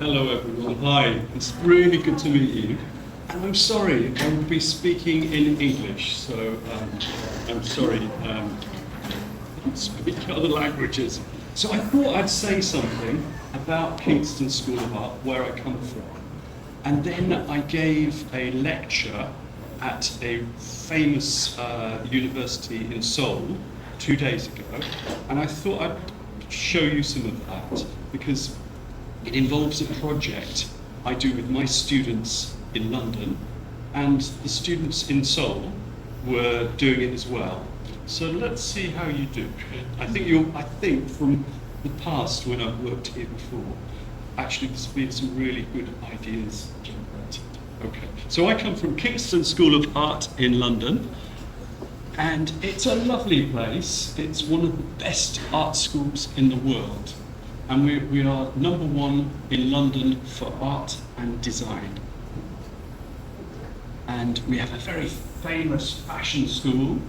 Hello everyone, hi, it's really good to meet you. And I'm sorry, I will be speaking in English, so I'm sorry, I speak other languages. So I thought I'd say something about Kingston School of Art, where I come from. And then I gave a lecture at a famous university in Seoul 2 days ago, and I thought I'd show you some of that because it involves a project I do with my students in London, and the students in Seoul were doing it as well. So let's see how you do. I think from the past when I've worked here before, actually there's been some really good ideas generated. Okay, so I come from Kingston School of Art in London, and it's a lovely place. It's one of the best art schools in the world. And we are number one in London for art and design. And we have a very famous fashion school.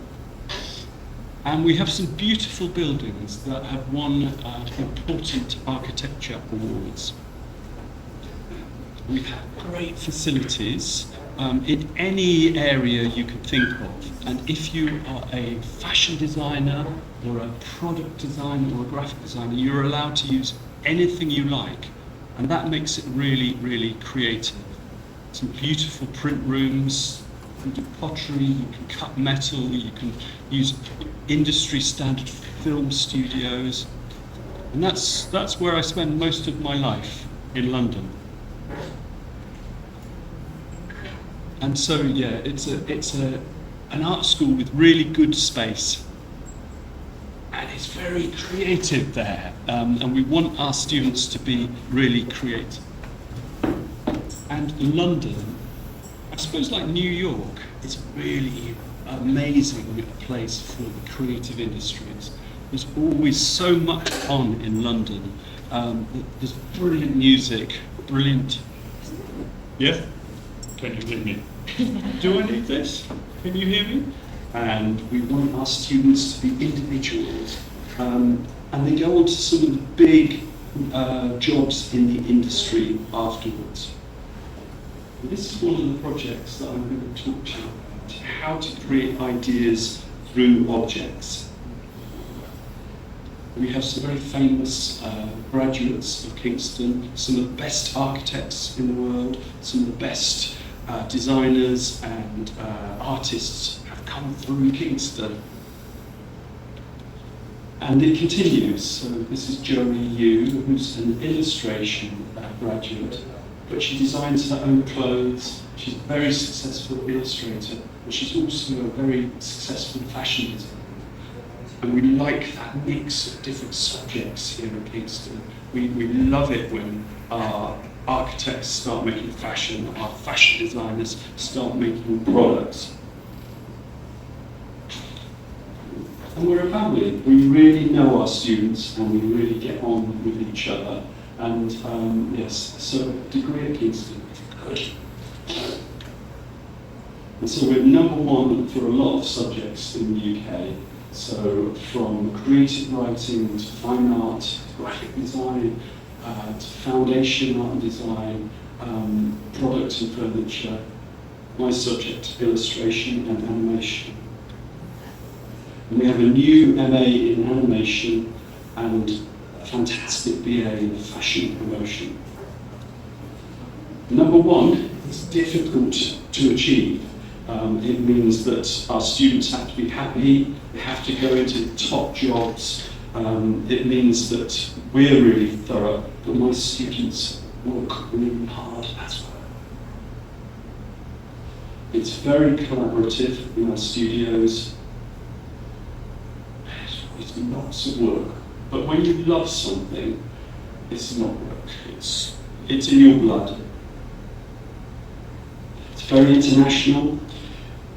And we have some beautiful buildings that have won important architecture awards. We have great facilities in any area you can think of. And if you are a fashion designer or a product designer or a graphic designer, you're allowed to use anything you like. And that makes it really, really creative. Some beautiful print rooms, you can do pottery, you can cut metal, you can use industry standard film studios. And that's where I spend most of my life, in London. And so, yeah, it's an art school with really good space. And it's very creative there. And we want our students to be really creative. And London, I suppose like New York, is really amazing place for the creative industries. There's always so much on in London. There's brilliant music, brilliant... Yeah? Can you hear me? Do I need this? Can you hear me? And we want our students to be individuals. And they go on to some of the big jobs in the industry afterwards. And this is one of the projects that I'm going to talk to you about, how to create ideas through objects. We have some very famous graduates of Kingston, some of the best architects in the world, some of the best designers and artists have come through Kingston. And it continues. So this is Joey Yu, who's an illustration graduate, but she designs her own clothes. She's a very successful illustrator, but she's also a very successful fashion designer. And we like that mix of different subjects here in Kingston. We love it when our architects start making fashion, our fashion designers start making products. And we're a family. We really know our students and we really get on with each other. And yes, so degree at Kingston, good. And so we're number one for a lot of subjects in the UK. So from creative writing to fine art, to graphic design, to foundation art and design, product and furniture. My subject, illustration and animation. And we have a new MA in animation and a fantastic BA in fashion promotion. Number one, it's difficult to achieve. It means that our students have to be happy, they have to go into top jobs. It means that we're really thorough, but my students work really hard as well. It's very collaborative in our studios. It's lots of work, but when you love something, it's not work, it's in your blood. It's very international.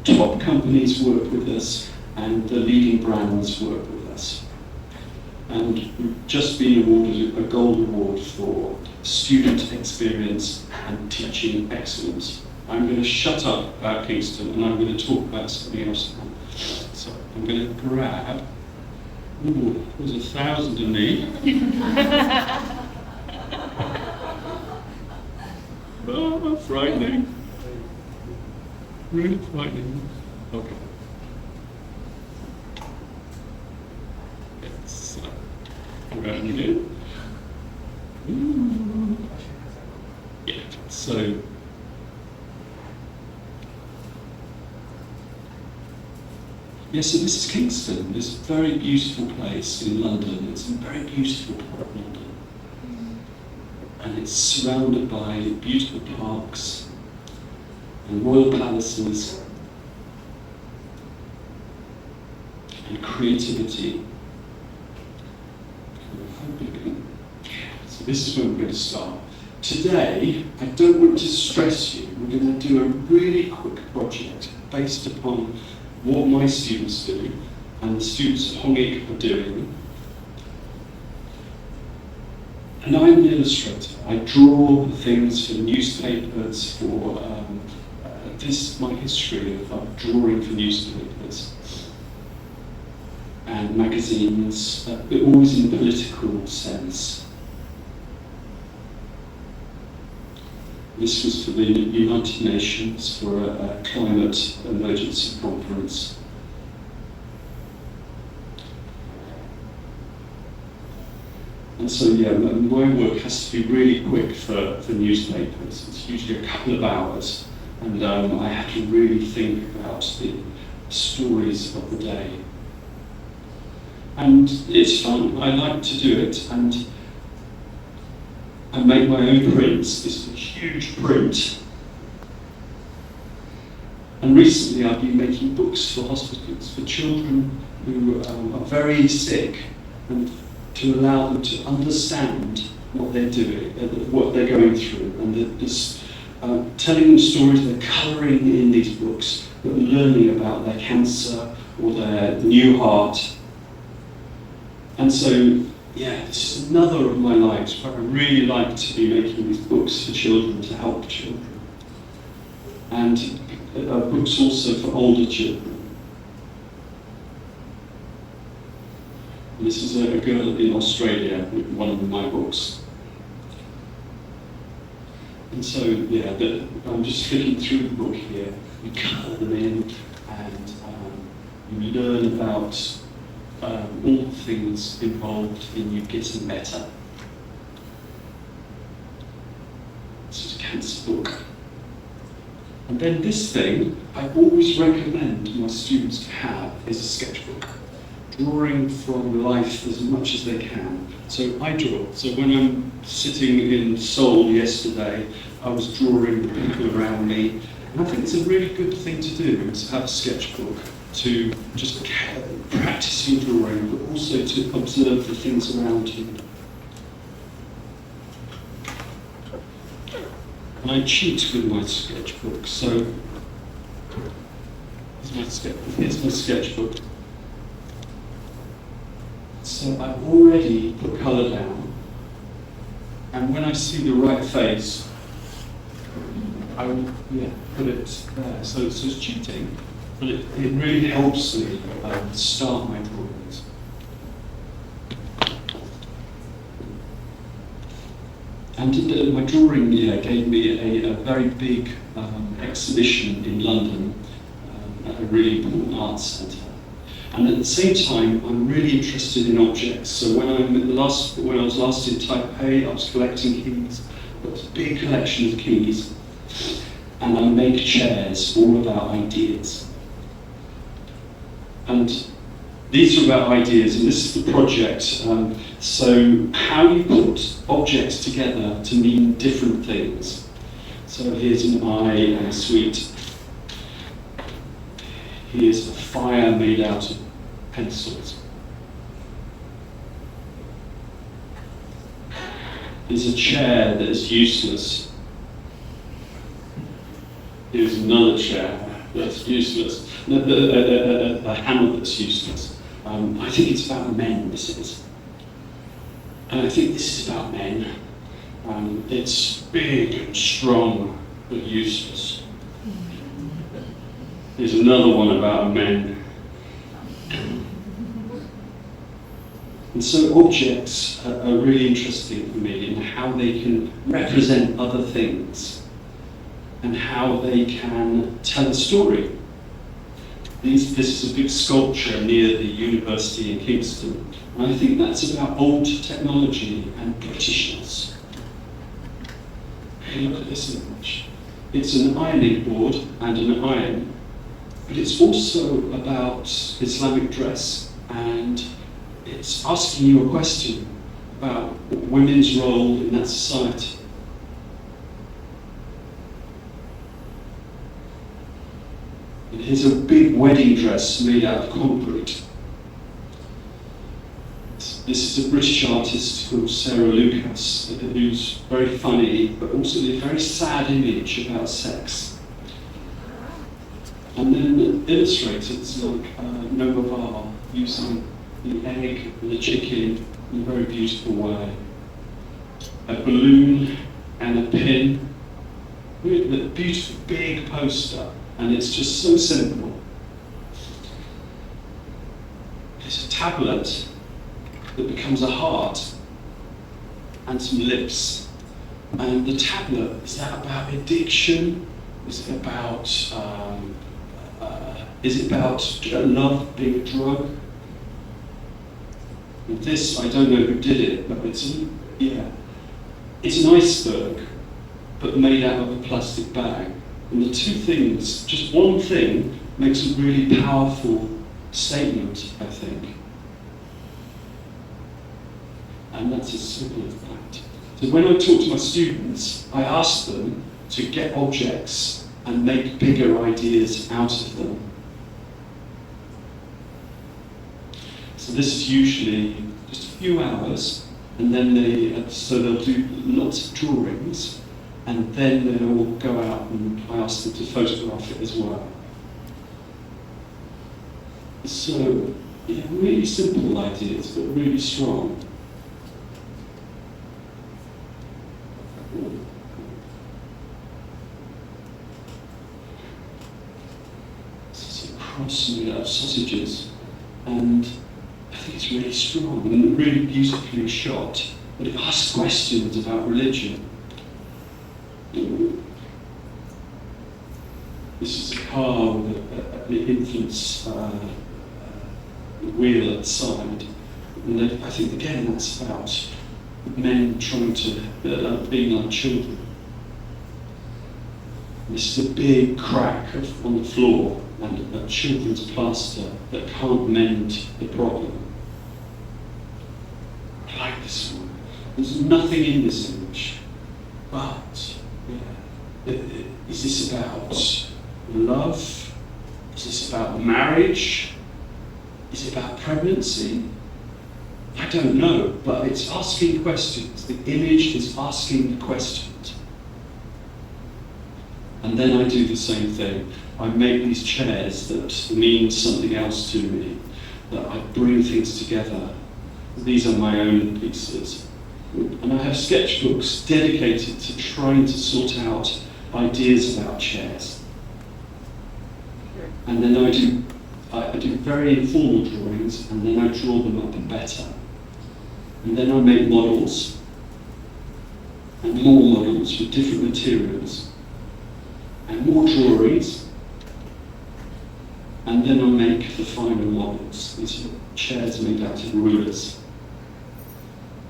Top companies work with us, and the leading brands work with us. And we've just been awarded a gold award for student experience and teaching excellence. I'm going to shut up about Kingston and I'm going to talk about something else. So I'm going to grab, there's 1,000 of me. Oh, frightening. Really frightening. Okay. Yes. Around again. Yeah, so this is Kingston, this very beautiful place in London. It's a very beautiful part of London. And it's surrounded by beautiful parks and royal palaces and creativity. So this is where we're going to start. Today, I don't want to stress you. We're going to do a really quick project based upon what my students do and the students at Hongik are doing. And I'm an illustrator. I draw things for newspapers, for this is my history of drawing for newspapers and magazines, but always in a political sense. This was for the United Nations for a climate emergency conference. And so, yeah, my work has to be really quick for newspapers. It's usually a couple of hours, and I have to really think about the stories of the day. And it's fun. I like to do it, and I make my own prints. This is a huge print. And recently I've been making books for hospitals, for children who are very sick, and to allow them to understand what they're doing, what they're going through, and telling them stories. They're colouring in these books, but learning about their cancer or their new heart. And so, yeah, this is another of my lives where I really like to be making these books for children, to help children. And books also for older children. And this is a girl in Australia with one of my books. And so, yeah, I'm just flicking through the book here. You colour them in, and you learn about all the things involved in you getting better. This is a cancer book. And then this thing, I always recommend my students to have is a sketchbook. Drawing from life as much as they can. So I draw. So when I'm sitting in Seoul yesterday, I was drawing the people around me. And I think it's a really good thing to do, to have a sketchbook, to just practice your drawing, but also to observe the things around you. And I cheat with my sketchbook. So here's my sketchbook. So I've already put colour down, and when I see the right face, I will put it there. So it's cheating, but it really helps me start my drawings. And my drawing gave me a very big exhibition in London at a really important arts centre. And at the same time, I'm really interested in objects. So when I was last in Taipei, I was collecting keys. I've got a big collection of keys, and I make chairs all about ideas. And these are about ideas, and this is the project. So how you put objects together to mean different things. So here's an eye and a sweet. Here's a fire made out of pencils. Here's a chair that is useless. Here's another chair that's useless. A hammer that's useless. I think it's about men, this is. And I think this is about men. It's big and strong, but useless. Here's another one about men. And so objects are really interesting for me in how they can represent other things. and how they can tell a story. This is a big sculpture near the University in Kingston, and I think that's about old technology and Britishness. Hey, look at this image. It's an ironing board and an iron, but it's also about Islamic dress, and it's asking you a question about women's role in that society. And here's a big wedding dress made out of concrete. This is a British artist called Sarah Lucas, who's very funny, but also a very sad image about sex. And then illustrators like Nova Bar using the egg and the chicken in a very beautiful way. A balloon and a pin, with a beautiful big poster, and it's just so simple. There's a tablet that becomes a heart and some lips. And the tablet, is that about addiction? Is it about love being a drug? And this, I don't know who did it, but it's an iceberg, but made out of a plastic bag. And the two things, just one thing, makes a really powerful statement, I think. And that's as simple as that. So when I talk to my students, I ask them to get objects and make bigger ideas out of them. So this is usually just a few hours, and then they'll do lots of drawings, and then they'll go out and I ask them to photograph it as well. So, yeah, really simple ideas, but really strong. This is a cross made out of sausages, and I think it's really strong and really beautifully shot, but it asks questions about religion. This is a car with an infant's wheel at the side, and I think again that's about men trying to being like children. This is a big crack on the floor and a children's plaster that can't mend the problem. I like this one. There's nothing in this image, but is this about love? Is this about marriage? Is it about pregnancy? I don't know, but it's asking questions. The image is asking questions. And then I do the same thing. I make these chairs that mean something else to me, that I bring things together. These are my own pieces. And I have sketchbooks dedicated to trying to sort out ideas about chairs. And then I do very informal drawings, and then I draw them up better. And then I make models, and more models with different materials, and more drawings, and then I make the final models. These are chairs made out of rulers.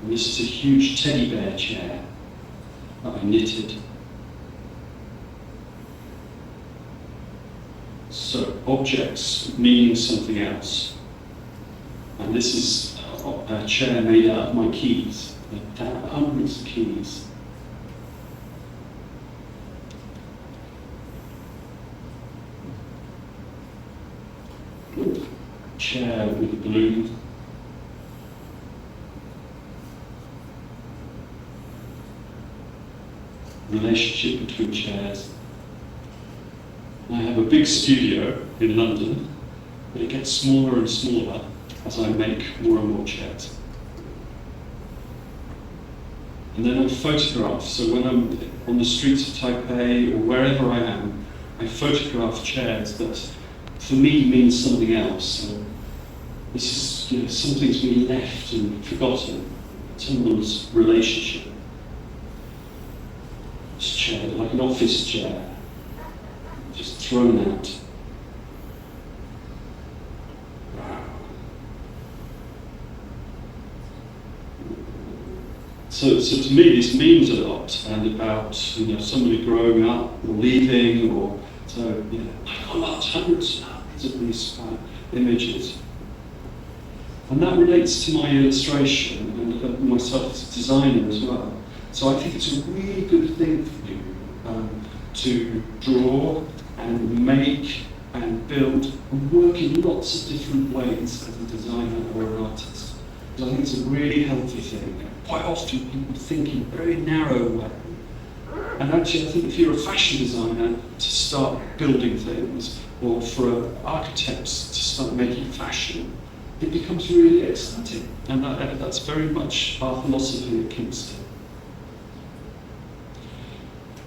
And this is a huge teddy bear chair that I knitted. So objects meaning something else. And this is a chair made out of my keys. There are hundreds of keys. Chair with a balloon. Relationship between chairs. I have a big studio in London, but it gets smaller and smaller as I make more and more chairs. And then I photograph, so when I'm on the streets of Taipei or wherever I am, I photograph chairs that for me means something else. So this is something's been left and forgotten, someone's relationship. This chair, like an office chair, thrown out. So to me, this means a lot, and about somebody growing up or leaving, or so. I've got hundreds of these images, and that relates to my illustration and myself as a designer as well. So I think it's a really good thing for you to draw and make and build and work in lots of different ways as a designer or an artist. So I think it's a really healthy thing. Quite often people think in a very narrow way. And actually I think if you're a fashion designer to start building things, or for architects to start making fashion, it becomes really exciting. And that's very much our philosophy at Kingston.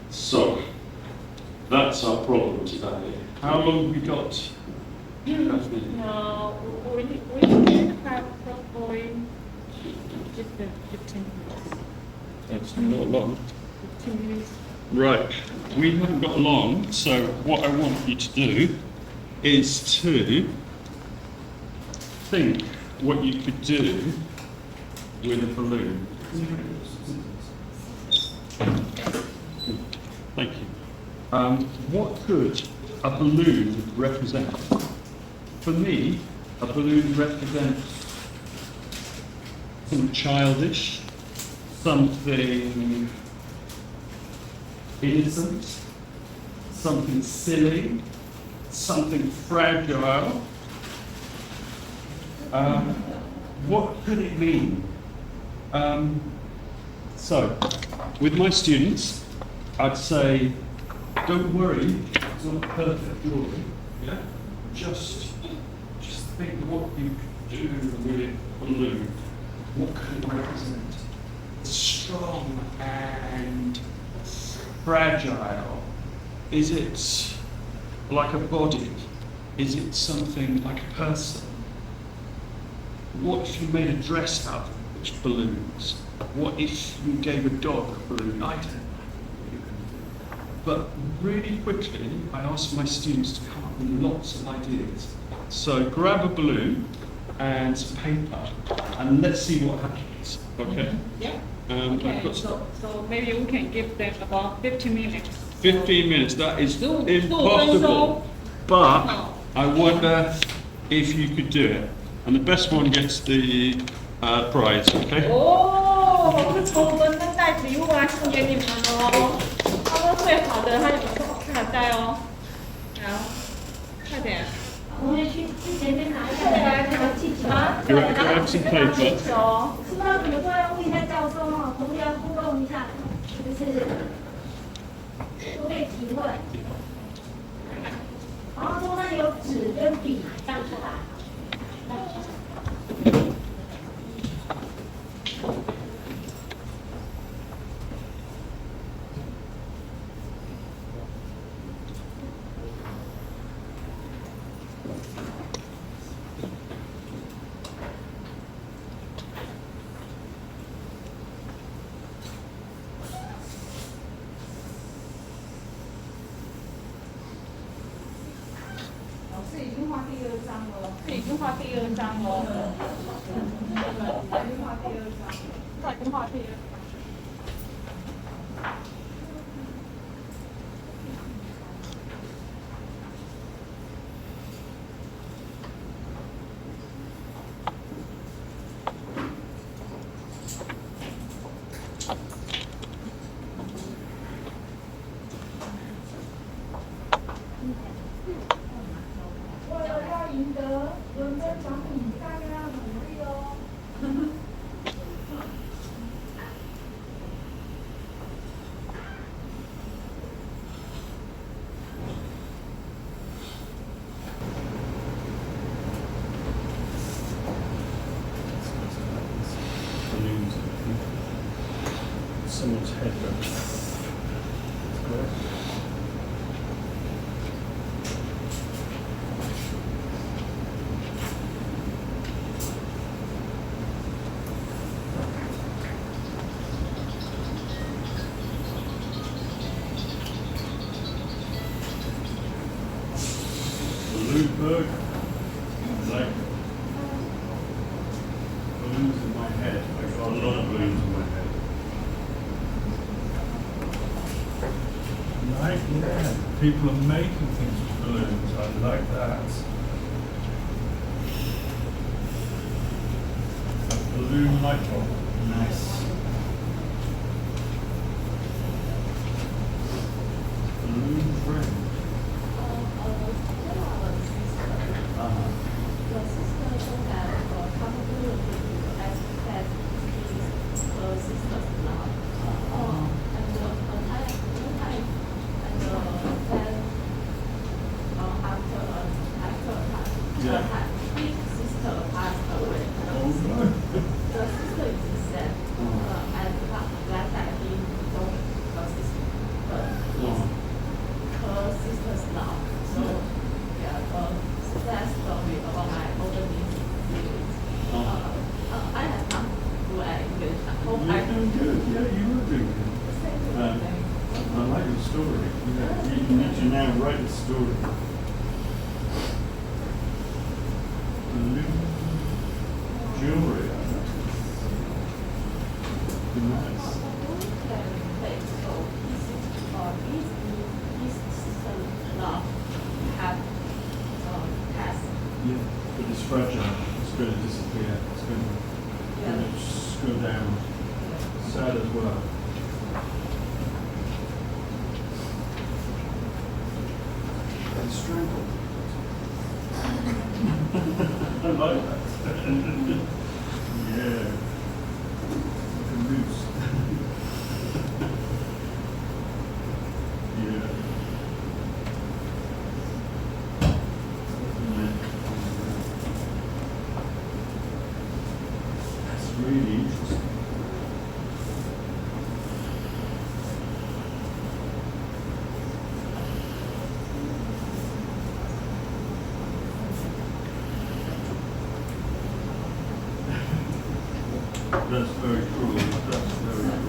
So, that's our problem today. How long have we got? No, we can have probably just 15 minutes. That's not long. 15 minutes. Right, we haven't got long, so what I want you to do is to think what you could do with a balloon. Thank you. What could a balloon represent? For me, a balloon represents something childish, something innocent, something silly, something fragile. What could it mean? So, with my students, I'd say, don't worry, it's not a perfect drawing. Yeah? Just think what you could do with a balloon. What could it represent? Strong and fragile. Is it like a body? Is it something like a person? What if you made a dress out of balloons? What if you gave a dog a balloon? I don't know. But really quickly, I ask my students to come up with lots of ideas. So grab a balloon and some paper, and let's see what happens. Okay? Yeah. Okay. So maybe we can give them about 15 minutes. 15 minutes, that is impossible. But I wonder if you could do it. And the best one gets the prize, okay? 哦，是从伦敦带礼物来送给你们哦。他说最好的，他有卡带哦。好，快点。我们去前面拿一下来拿气球啊，拿气球。是不知道怎么做，要问一下教授哈，同学要互动一下，就是都可以提问。然后桌上有纸跟笔，带出来。已经画第二张了，已经画第二张了，已经画第二张，他已经画第二张。赢得伦敦奖品，大家要努力哦。Someone's head burger. Like balloons in my head. I've got a lot of balloons in my head. Like, yeah, people are making things with balloons. I like that. A balloon light bulb. Nice. Balloon friend. That's very cool. That's very cool.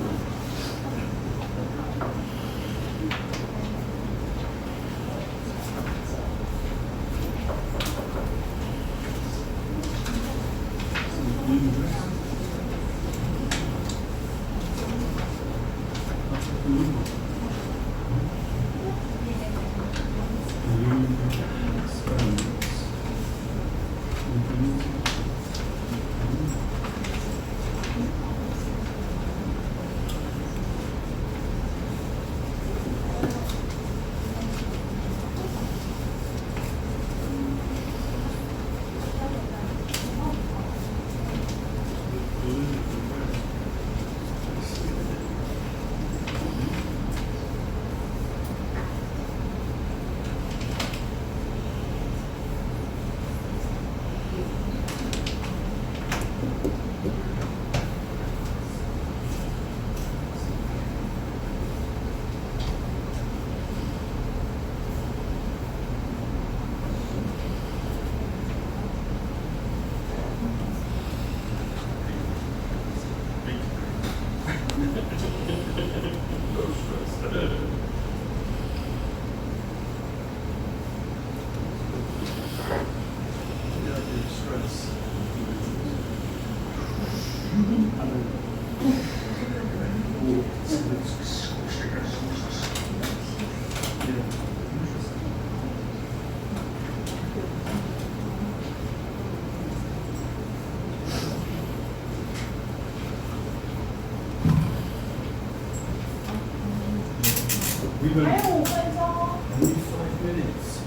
Only 5 minutes.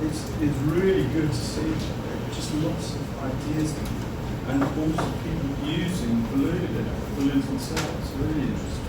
It's really good to see just lots of ideas and also people using balloons themselves. Really interesting.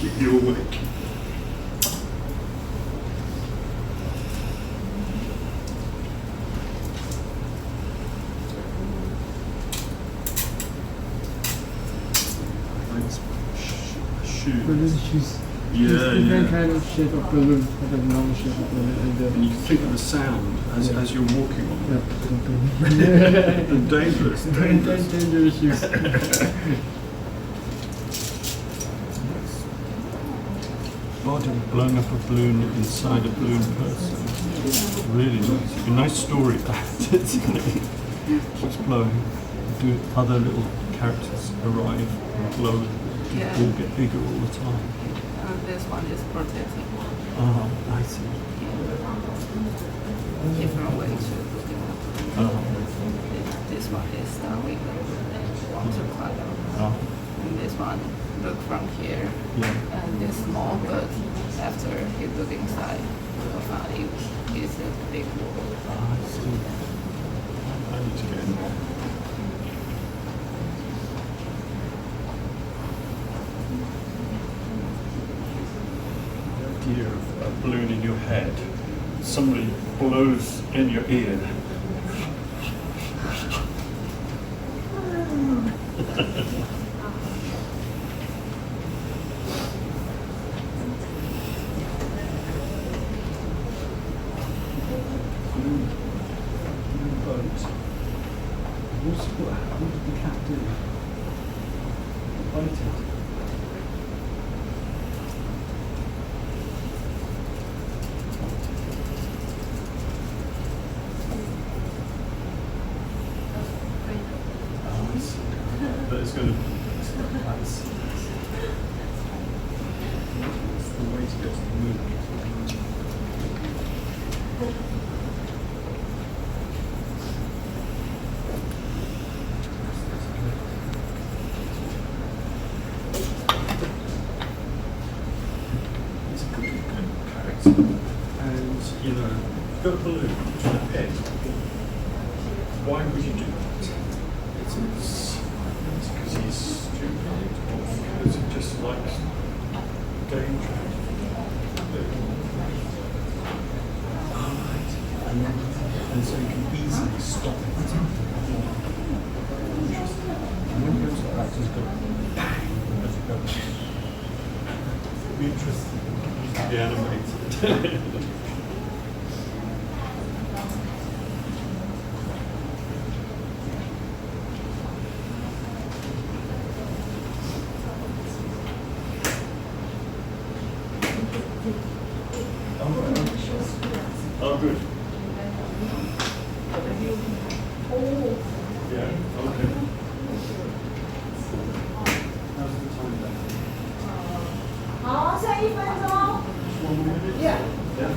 keep you awake. Shoes. Yeah, different yeah. kind of shape of balloon, kind of long shape of balloon, And you think of the sound as you're walking on them. yeah. And dangerous. Dangerous shoes. Body blowing up a balloon inside a balloon person. Really nice. A nice story about it. Keeps blowing. Do other little characters arrive and blow. Yeah. All get bigger all the time. This one is protecting. Oh, I see. Different way to look at Oh, This one is done with watercolor. oh, And this one look from here. yeah. And this small, but after you look inside, you find it is a big wall. Oh, I see. I need to get in there. The idea of a balloon in your head, somebody blows in your ear. What did the cat do? Bited. Oh, I see. But it's going to. That's the way to get to the moon. It's a good character. And, you know, you've got a balloon to the head. Why would you do that? It's because he's stupid or because he just likes danger. And so you can easily stop it. And when he goes like that, just go bang as it goes. It'd be interesting. Be animated. Oh, good. Yeah, okay. How's the time then? 好，剩1分钟。 1 minute? Yeah. Yeah.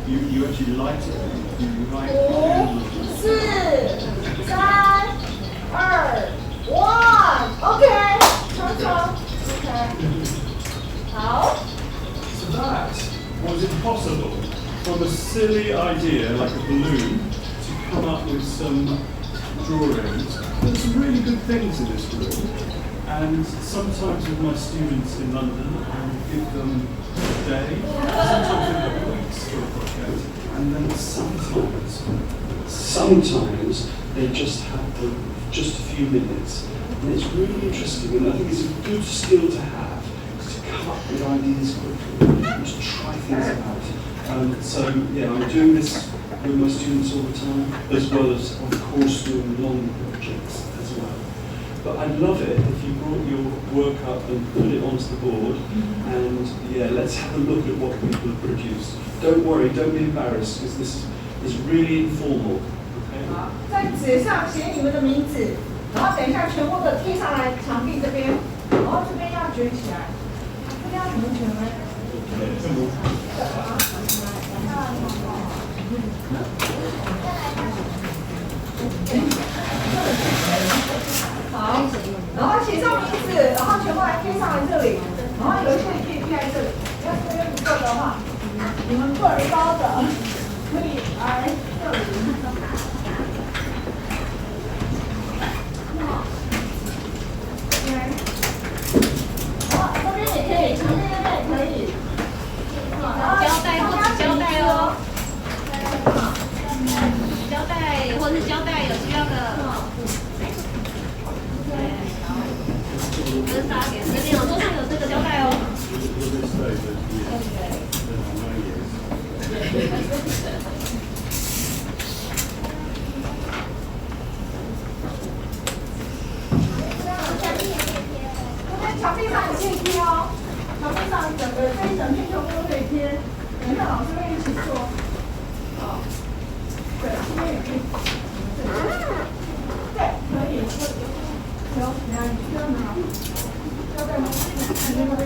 You actually light it. You light it. 5、4、3、2、1。OK， 冲冲。OK。好。 So that was impossible from a silly idea like a balloon to come up with some drawings. There's some really good things in this room. And sometimes with my students in London, I will give them a day, sometimes a couple of weeks for a project, and then sometimes they just have just a few minutes. And it's really interesting, and I think it's a good skill to have, to come up with ideas quickly, and to try things out. So yeah, I'm doing this with my students all the time, as well as, of course, doing long projects as well. But I'd love it if you brought your work up and put it onto the board, and yeah, let's have a look at what people have produced. Don't worry, don't be embarrassed, because this is really informal. Okay? 好，在纸上写你们的名字，然后等一下全部的贴上来墙壁这边，然后这边要卷起来，这边要怎么卷呢？好，然后写上名字，然后全部来贴上来这里，然后有一些也可以贴在这里。要是这边不够的话，你们个人包的可以来这里。好，这边也可以，墙壁那边也可以。胶带或者胶带哦，胶带或者是胶带有需要的。跟大家给这边桌上有这个胶带哦。墙壁上也可以贴哦，墙壁上整个这一整片全部都可以贴，等一下老师会一起做。好，对，这边也可以。对，可以。行，来，你这样拿，交代吗？你那边。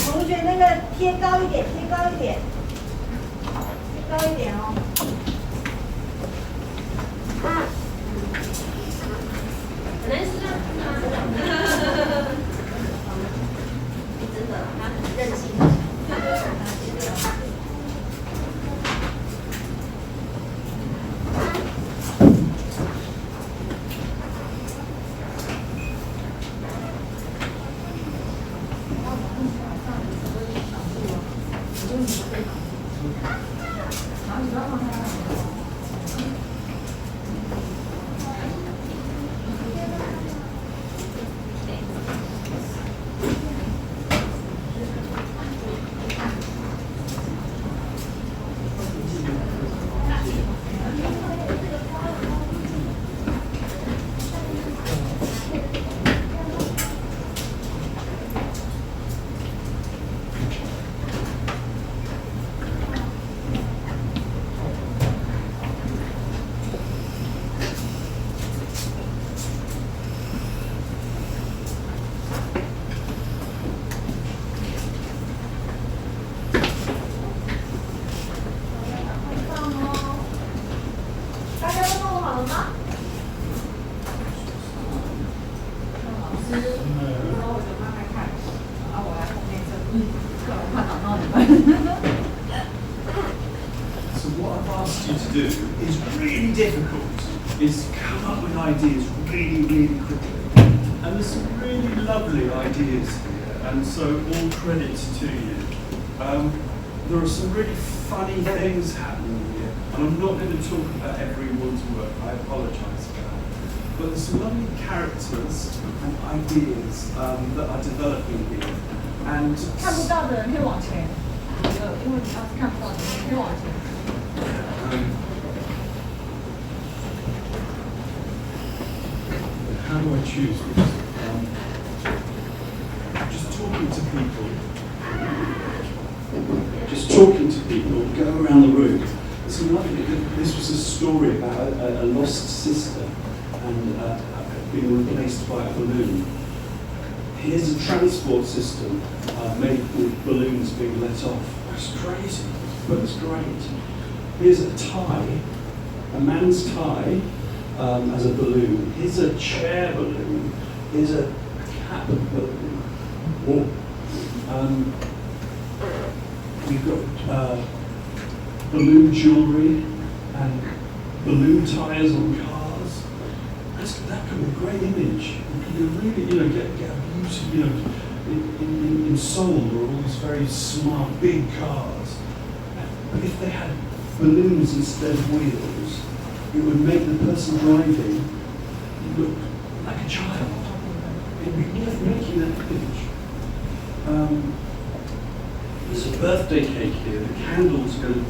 同学，那个贴高一点，贴高一点，贴高一点哦。很难撕啊！真的，他很任性。So what I've asked you to do is really difficult, is come up with ideas really, really quickly. And there's some really lovely ideas here, and so all credit to you. There are some really funny things happening here, and I'm not going to talk about everyone's work, I apologise for that. But there's some lovely characters and ideas that are developing here. And 看不到的人可以往前，因为你要是看不到的，你可以往前。How do I choose this? Just talking to people. Just talking to people, go around the room. This was a story about a lost sister and being replaced by a balloon. Here's a transport system made with balloons being let off. That's crazy, but it's great. Here's a tie, a man's tie as a balloon. Here's a chair balloon. Here's a cap balloon. We've got balloon jewellery and balloon tyres on cars. That could be a great image. You could really, get a beauty, in Seoul there are all these very smart, big cars. But if they had balloons instead of wheels, it would make the person driving look like a child. It would be making that image. There's a birthday cake here. The candles are going to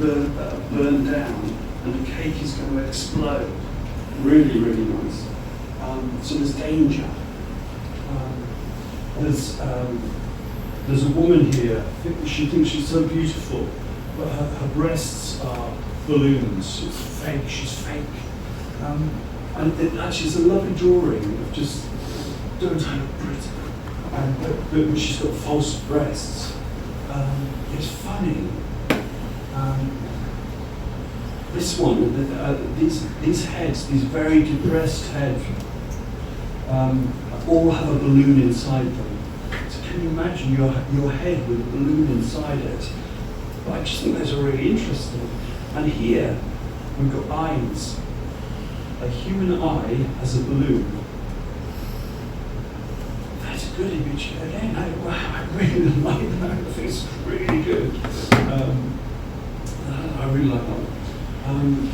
burn down, and the cake is going to explode. Really, really nice. So there's danger. There's a woman here. She thinks she's so beautiful, but her breasts are balloons. It's fake. She's fake. And actually, it's a lovely drawing of just don't I look pretty? But she's got false breasts. It's funny. This one, these heads, these very depressed heads, all have a balloon inside them. So can you imagine your head with a balloon inside it? But I just think those are really interesting. And here, we've got eyes. A human eye has a balloon. That's a good image. Again, I really like that. I think it's really good. I really like that one.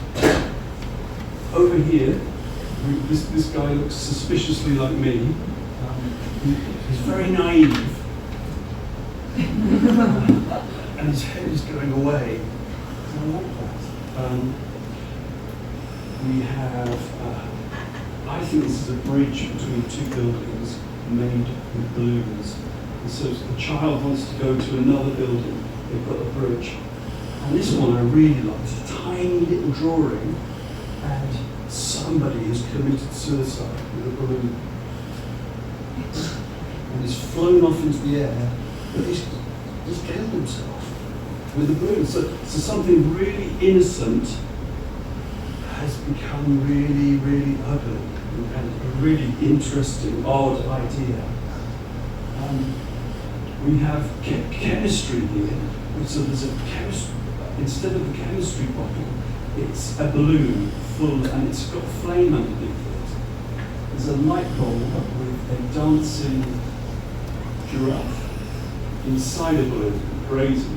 Over here, this guy looks suspiciously like me. He's very naive. And his head is going away. I like that. We have, I think this is a bridge between two buildings made with balloons. And so if the child wants to go to another building, they've got a bridge. And this one I really like. It's a tiny little drawing, and somebody has committed suicide with a balloon. And he's flown off into the air, but he's killed himself with a balloon. So something really innocent has become really, really ugly, and a really interesting, odd idea. We have chemistry here. So there's a chemistry, instead of a chemistry bottle, it's a balloon full, and it's got flame underneath it. There's a light bulb with a dancing giraffe inside a balloon, crazy.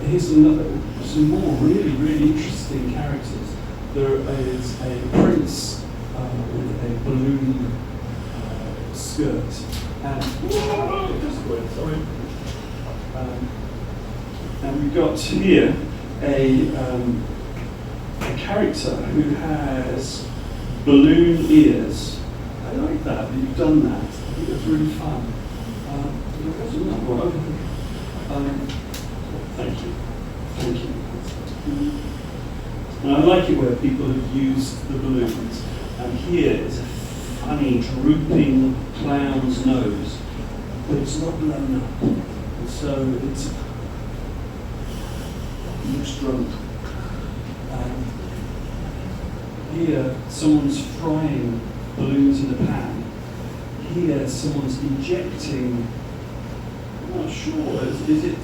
Here's some more really, really interesting characters. There is a prince with a balloon skirt, and we've got here a character who has balloon ears. I like that you've done that. I think it's really fun. There's another one over here. Thank you. Thank you. And I like it where people have used the balloons. And here is a funny, drooping clown's nose, but it's not blown up. And so it looks drunk. Here, someone's frying balloons in a pan. Here, someone's injecting, I'm not sure, is it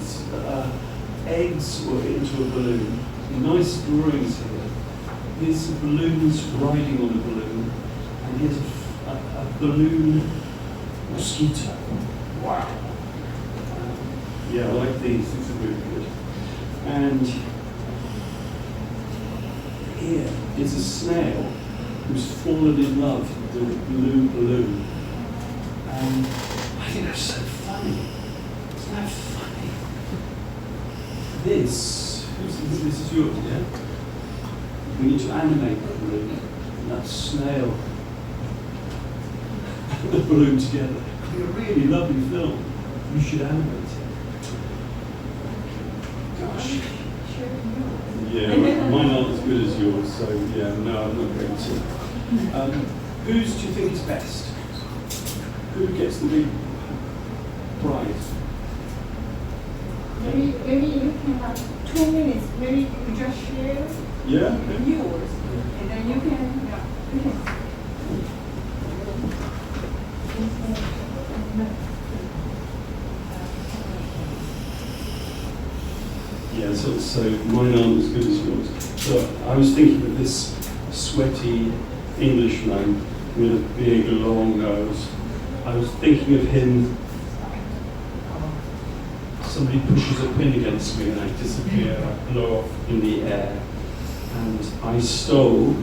eggs or into a balloon? Nice drawings here. Here's some balloons riding on a balloon, and here's a balloon mosquito. Wow. Yeah, I like these. These are really good. And here is a snail who's fallen in love with a blue balloon. And I think that's so funny. Isn't that funny? This is yours, yeah? We need to animate the balloon and that snail and the balloon together. It'll be a really lovely film. You should animate it. Gosh. Yeah, mine aren't as good as yours, so yeah, no, I'm not going to. Whose do you think is best? Who gets the big prize? Maybe you can have 2 minutes. Maybe you just share Yeah? yours, and then you can. Yeah, so mine aren't as good as yours. So I was thinking of this sweaty Englishman with a big long nose I was thinking of him. Somebody pushes a pin against me and I disappear, I blow off in the air. And I saw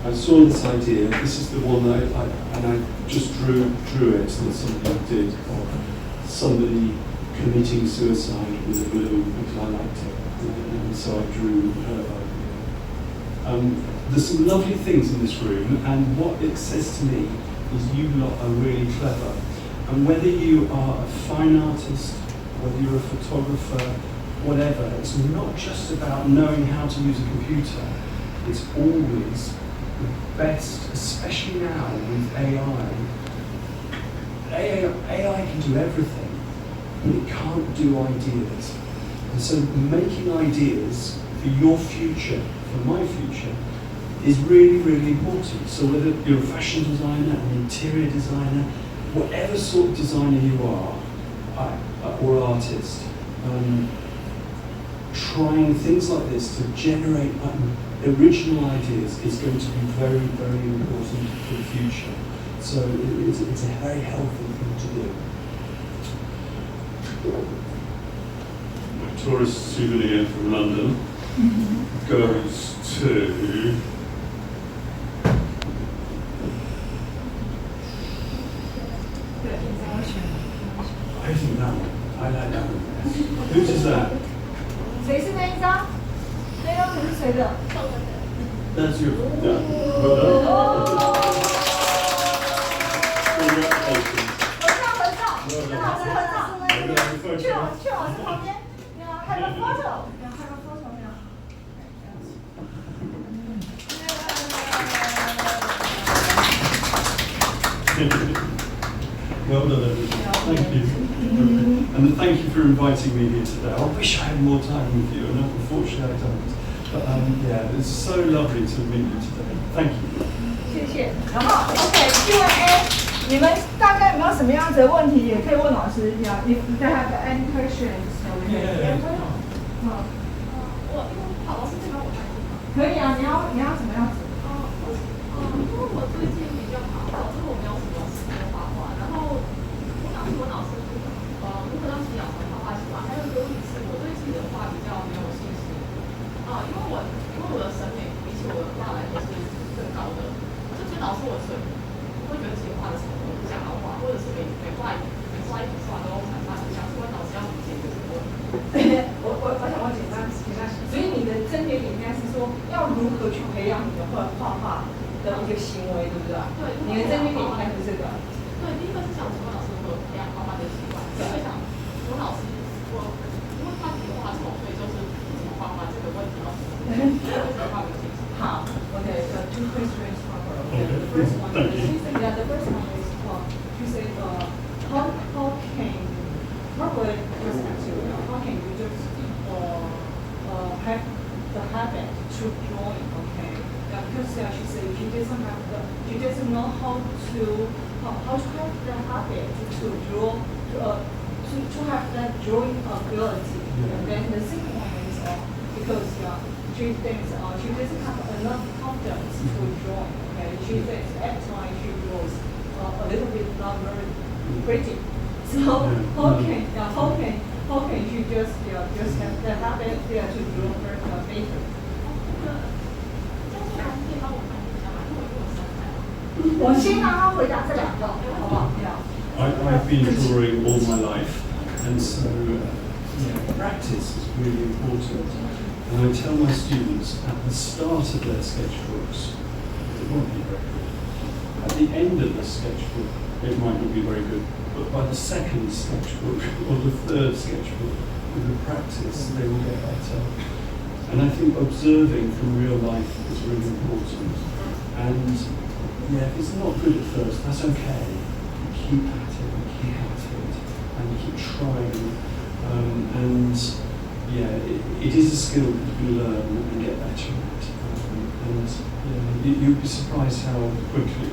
this idea. This is the one that I just drew it that somebody did of somebody committing suicide with a balloon because I liked it. And so I drew her idea. There's some lovely things in this room, and what it says to me is you lot are really clever. And whether you are a fine artist, whether you're a photographer, whatever, it's not just about knowing how to use a computer. It's always the best, especially now with AI. AI can do everything, but it can't do ideas. And so making ideas for your future, for my future, is really, really important. So whether you're a fashion designer, an interior designer, whatever sort of designer you are, or artist, trying things like this to generate original ideas is going to be very, very important for the future. So it's a very healthy thing to do. My tourist souvenir from London goes to I think that one. I like that one best. Whose is that? 谁是那一张？那张图是谁的？ That's your. Yeah. Well done. 哦， Congratulations. 合照，跟老师合照。去老师旁边，你要 have a photo， 你要 have a photo， 你要。Well done, everyone. Thank you. And thank you for inviting me here today. I wish I had more time with you, and unfortunately I don't. But yeah, it's so lovely to meet you today. Thank you. 谢谢。然后 OK Q&A， 你们大概有没有什么样子的问题，也可以问老师。If they have any questions, Yeah. 我因为好老师这边我还可以啊。你要什么样子？因为我最近比较忙，导致我没有什么时间画画。然后我想问老师，如何让自己养成画画习惯？还有一个问题是，我对自己的画比较没有信心。因为我的审美比起我的画来说是更高的，我就觉得老师我会觉得自己画的什么我不想要画，或者是每画一幅画都产生很像，请问老师要怎么解决这个问题？我想问简单，所以你的症结点应该是说，要如何去培养你的画画的一个行为，对不对？对，你的症结点应该是这个。对，第一个是想请问老师如何培养画画的习惯，第二个想请问老师，因为画笔画丑，所以就是不怎么画画这个问题要怎么解决？画笔清楚。好 ，OK， two questions from her. The first one is, the first one is, she said, how can you just have the habit to drawing, okay? Because she said she doesn't know how to have the habit to draw, to have that drawing ability. And then the second one is because she thinks she doesn't have enough confidence to draw. Okay, she thinks every time she draws a little bit not very pretty. So how can she just have the habit to draw her paper? 我先让他回答这两个，好不好？ I've been drawing all my life, and so practice is really important. And I tell my students at the start of their sketchbooks, it won't be very good. At the end of the sketchbook, it might not be very good. But by the second sketchbook or the third sketchbook, with the practice, they will get better. And I think observing from real life is really important. And if it's not good at first, that's okay. Keep at it, and keep at it, and keep trying. It is a skill that you can learn and get better at. You'd be surprised how quickly.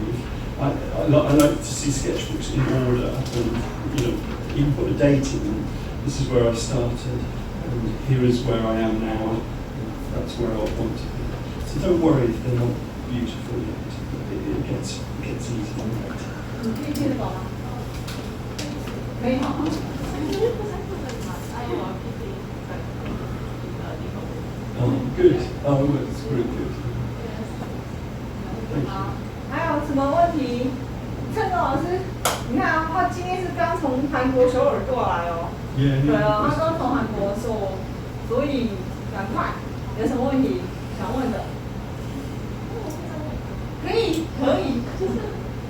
I like to see sketchbooks in order, and you put a date in them. This is where I started, and here is where I am now. That's where I want to be. So don't worry if they're not beautiful yet. It gets easier later. 你可以听得懂吗？可以好吗？Good. Oh, it's very good. Thank 好 you.，还有什么问题？郑总老师，你看啊，他今天是刚从韩国首尔过来哦。 Yeah. 对哦，他刚从韩国说，所以赶快，有什么问题想问的？可以，可以。就是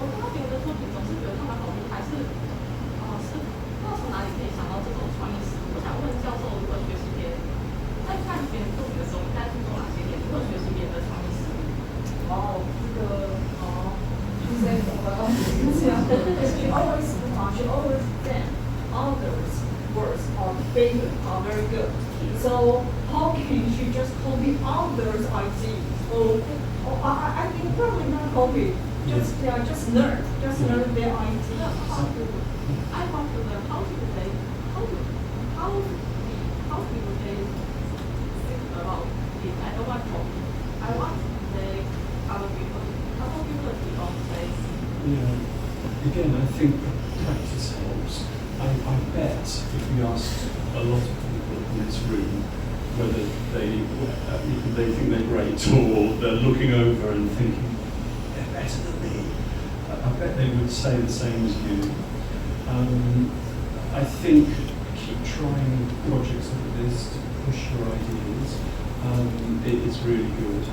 我看到别人的作品，总是觉得他们好厉害，是不知道从哪里可以想到这种创意思路。我想问教授，如何学习别人，在看别人作品的时候，应该注重哪些点？如何学习别人的创意思路？哦，这个哦，就是我们是这样的，she always think others' words are very good. So how can she just copy others' ideas? I think probably not copy. Just learn their idea. I want to learn how do they think about it. I don't want copy. I want other people to on place. Yeah. Again, I think practice helps. I bet if we asked a lot of people in this room whether they think they're great or they're looking over and thinking they're better than me, I bet they would say the same as you. I think keep trying projects like this to push your ideas. It's really good.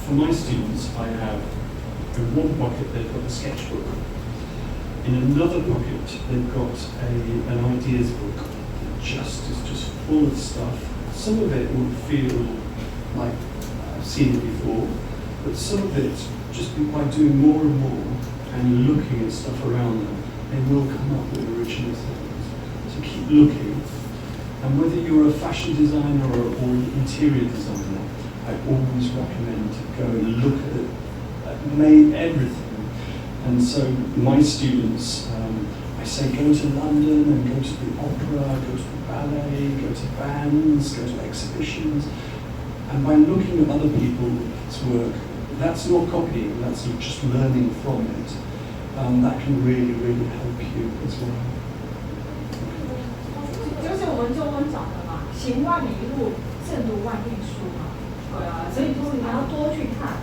For my students, I have in one pocket they've got a sketchbook. In another pocket they've got an ideas book that is just full of stuff. Some of it will feel like I've seen it before, but some of it just by doing more and more and looking at stuff around them, they will come up with original things. So keep looking. And whether you're a fashion designer or an interior designer, I always recommend to go and look at everything. And so my students, I say go to London and go to the opera, go to the ballet, go to bands, go to exhibitions. And by looking at other people's work, that's not copying, that's just learning from it. That can really, really help you as well. 就是我们中文讲的嘛，行万里路，胜读万卷书嘛。对啊，所以就是你要多去看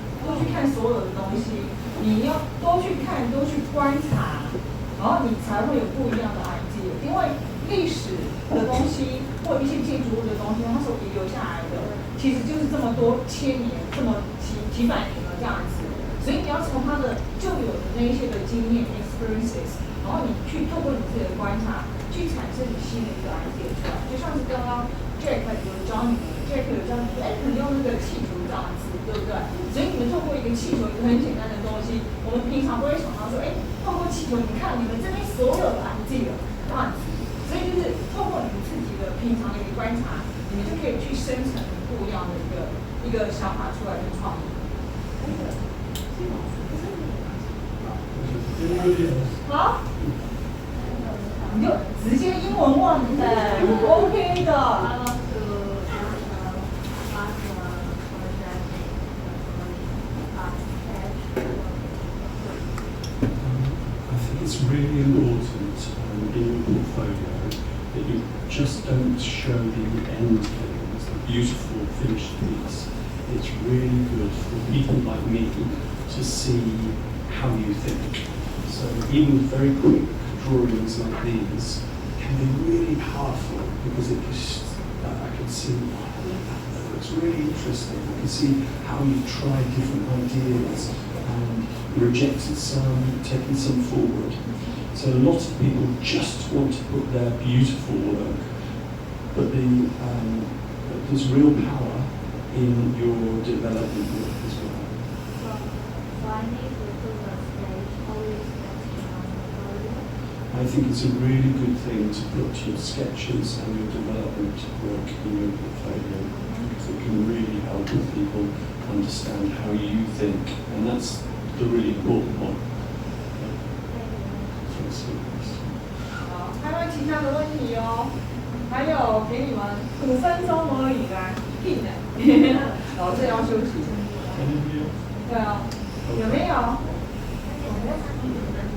所有的东西，你要多去看，多去观察，然后你才会有不一样的 idea。因为历史的东西或一些建筑物的东西，它所遗留下来的，其实就是这么多千年，这么几百年了这样子。所以你要从它的旧有的那一些的经验 experiences， 然后你去透过你自己的观察，去产生你新的一个 idea 出来。就像是刚刚 Jack 有教你们 ，Jack 有教你们，可能用那个气球这样子，对不对？所以你们透过一个气球，一个很简单的东西，我们平常不会想到说，透过气球，你看你们这边所有的 idea 这样子。所以就是透过你们自己的平常的一个观察，你们就可以去生成不一样的一个想法出来跟创意。好，你就直接英文问，OK 的。It's really important in your portfolio that you just don't show the end things, the beautiful finished piece. It's really good for people like me to see how you think. So even very quick drawings like these can be really powerful because it just, I can see, that looks really interesting. I can see how you've tried different ideas and rejected some, taken some forward. So a lot of people just want to put their beautiful work, but there's real power in your development work as well. So I need to do the stage always sketching on the portfolio. I think it's a really good thing to put your sketches and your development work in your portfolio because it can really help people understand how you think, and that's the really important one. 好，还有其他的问题哦？还有给你们5分钟而已来，硬的，老师要休息。对啊，有没有？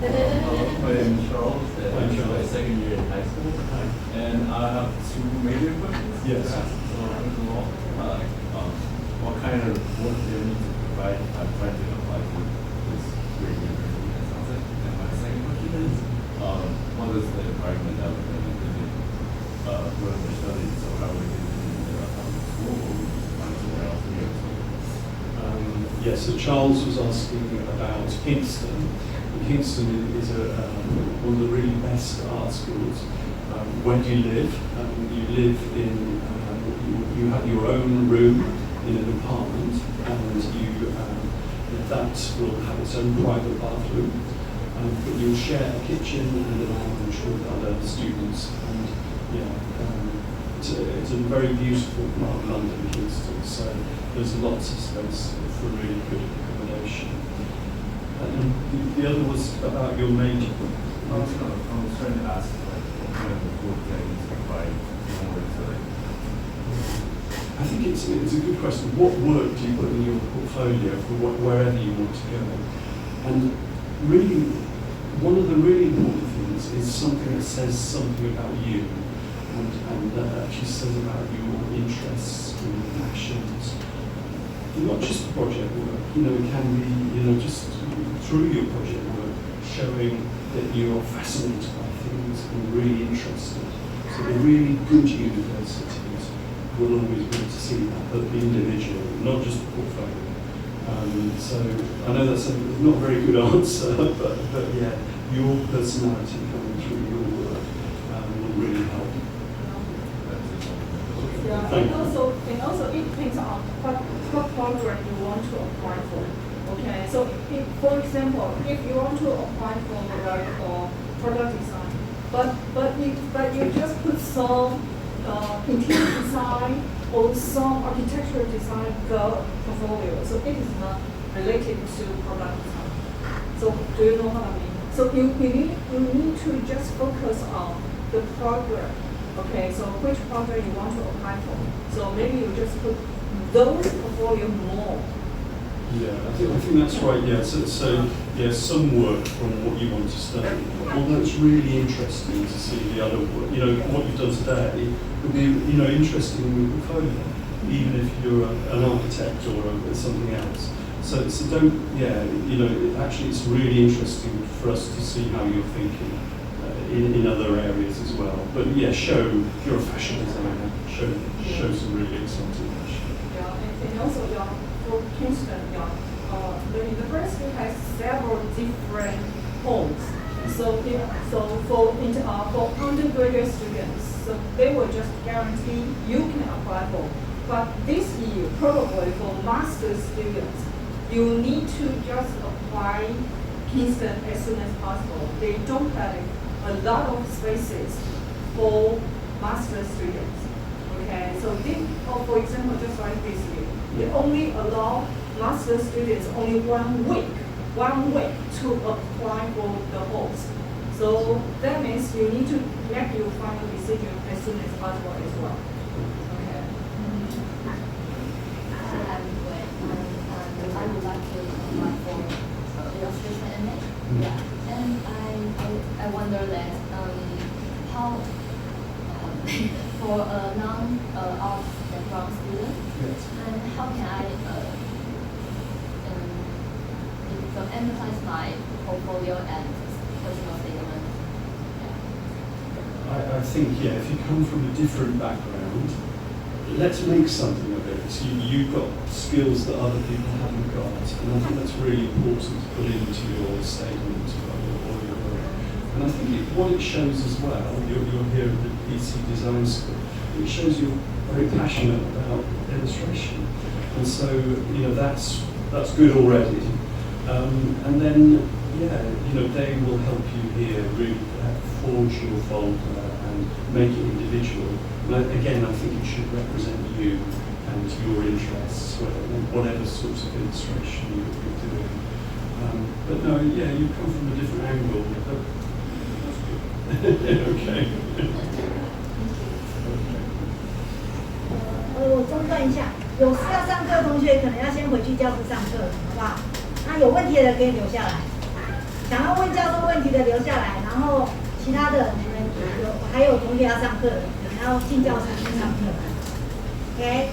My name is Charles, and I'm in my second year in high school, and I have two major questions. Yes. So first of all, what kind of work do you need to provide? I'm trying to apply to this great university that sounds like. And my second question is, what is the environment that we're going to live in during the studies? So how we can do the school, or we just find somewhere else to go to? Yes, so Charles was asking about Kingston. Kingston is one of the really best art schools. Where do you live? You live in, you have your own room in an apartment, and that will have its own private bathroom. But you'll share a kitchen and a lounge with other students. And it's a very beautiful part of London, Kingston. So there's lots of space for really good accommodation. And the other was about your major. I was trying to ask, like, what kind of work that you need to provide in order to, like... I think it's a good question. What work do you put in your portfolio for wherever you want to go? And really, one of the really important things is something that says something about you, and actually says about your interests and your passions. Not just project work, it can be, just through your project work, showing that you're fascinated by things and really interested. So the really good universities will always be able to see that, but the individual, not just the portfolio. So I know that's not a very good answer, but yeah, your personality coming through your work will really help. Yeah, and also it depends on what program you want to apply for. Okay, so for example, if you want to apply for product design, but you just put some interior design or some architectural design portfolio, so it is not related to product design. So do you know what I mean? So you need to just focus on the program. Okay, so which project you want to apply for? So maybe you just put those portfolio more. Yeah, I think that's right. Yeah, so yeah, some work from what you want to study. Although it's really interesting to see the other work. What you've done today would be interesting in your portfolio, even if you're an architect or something else. So don't. Yeah, actually, it's really interesting for us to see how you're thinking. In other areas as well, but yeah, if you're a fashion designer, show some really exciting fashion. Yeah, and also for Kingston, the university has several different homes. So for undergraduate students, so they will just guarantee you can apply for. But this year, probably for master's students, you need to just apply Kingston as soon as possible. They don't have a lot of spaces for master students. Okay, so for example, just like this year, they only allow master students only 1 week to apply for the halls. So that means you need to make your final decision as soon as possible as well. Okay. I would like to apply for illustration and image. Yeah. And I wonder that how for a non-art background student, and how can I emphasize my portfolio and personal statement? Yeah. I think if you come from a different background, let's make something of it. So you've got skills that other people haven't got, and I think that's really important to put into your statement or your work. And I think what it shows as well, you're here at the PC Design School, it shows you're very passionate about illustration, and so that's good already. And then they will help you here really forge your folder and make it individual. And again, I think it should represent you and your interests, whatever sorts of illustration you're doing. But no, you come from a different angle. Okay. 我中断一下，有事要上课的同学可能要先回去教室上课，好不好？那有问题的人可以留下来。想要问教授问题的留下来，然后其他的你们还有同学要上课的，你们要进教室去上课。OK，